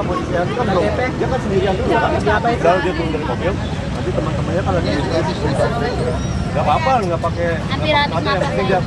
mereka mau istirahat kan belum. Dia kan sendirian dulu kan. Udah dia turun dari mobil. Nanti teman-temannya kan lagi. Gak apa-apa, nggak pakai. Hampir habis makan.